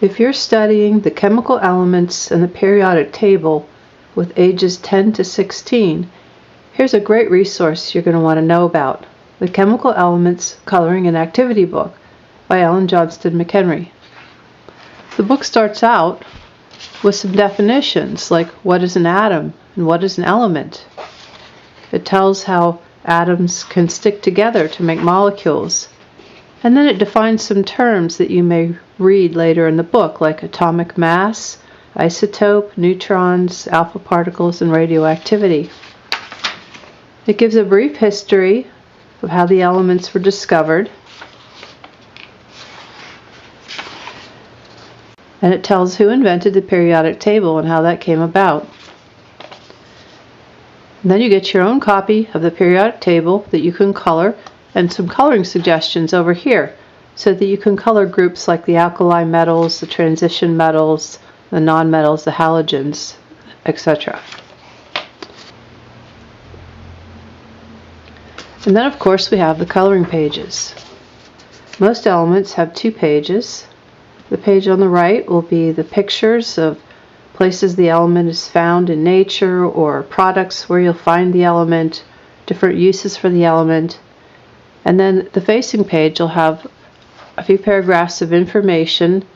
If you're studying the chemical elements and the periodic table with ages 10 to 16, here's a great resource you're going to want to know about: The Chemical Elements Coloring and Activity Book by Ellen Johnston McHenry. The book starts out with some definitions, like what is an atom and what is an element. It tells how atoms can stick together to make molecules. And then it defines some terms that you may read later in the book, like atomic mass, isotope, neutrons, alpha particles, and radioactivity. It gives a brief history of how the elements were discovered. And it tells who invented the periodic table and how that came about. And then you get your own copy of the periodic table that you can color, and some coloring suggestions over here so that you can color groups like the alkali metals, the transition metals, the nonmetals, the halogens, etc. And then, of course, we have the coloring pages. Most elements have 2 pages. The page on the right will be the pictures of places the element is found in nature, or products where you'll find the element, different uses for the element. And then the facing page will have a few paragraphs of information,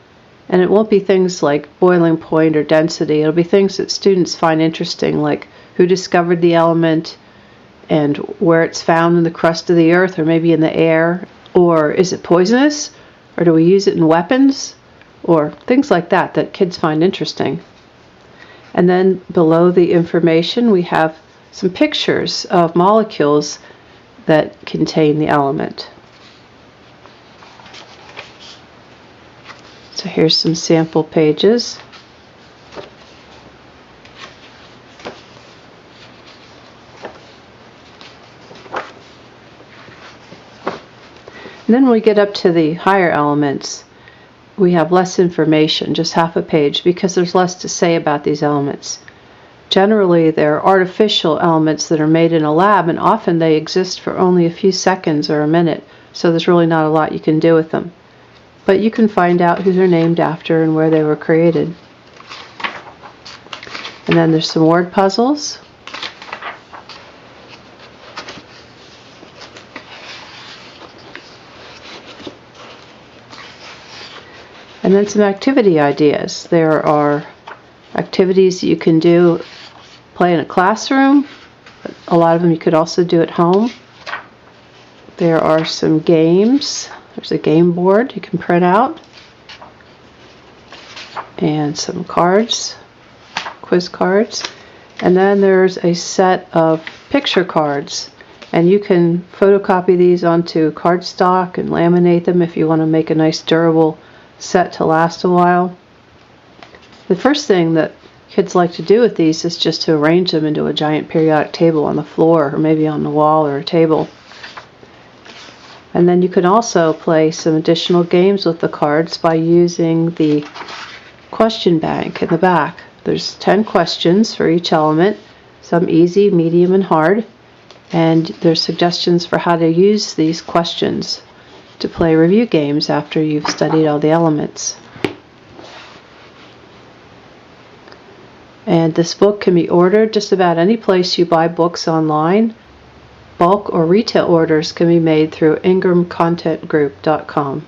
and it won't be things like boiling point or density. It'll be things that students find interesting, like who discovered the element and where it's found in the crust of the earth or maybe in the air, or is it poisonous, or do we use it in weapons, or things like that that kids find interesting. And then below the information we have some pictures of molecules that contain the element. So here's some sample pages. And then when we get up to the higher elements, we have less information, just half a page, because there's less to say about these elements. Generally, they're artificial elements that are made in a lab, and often they exist for only a few seconds or a minute, so there's really not a lot you can do with them. But you can find out who they're named after and where they were created. And then there's some word puzzles. And then some activity ideas. There are activities you can do, play in a classroom. A lot of them you could also do at home. There are some games. There's a game board you can print out. And some cards, quiz cards. And then there's a set of picture cards. And you can photocopy these onto cardstock and laminate them if you want to make a nice durable set to last a while. The first thing that kids like to do with these is just to arrange them into a giant periodic table on the floor, or maybe on the wall or a table. And then you can also play some additional games with the cards by using the question bank in the back. There's 10 questions for each element, some easy, medium, and hard, and there's suggestions for how to use these questions to play review games after you've studied all the elements. And this book can be ordered just about any place you buy books online. Bulk or retail orders can be made through ingramcontentgroup.com.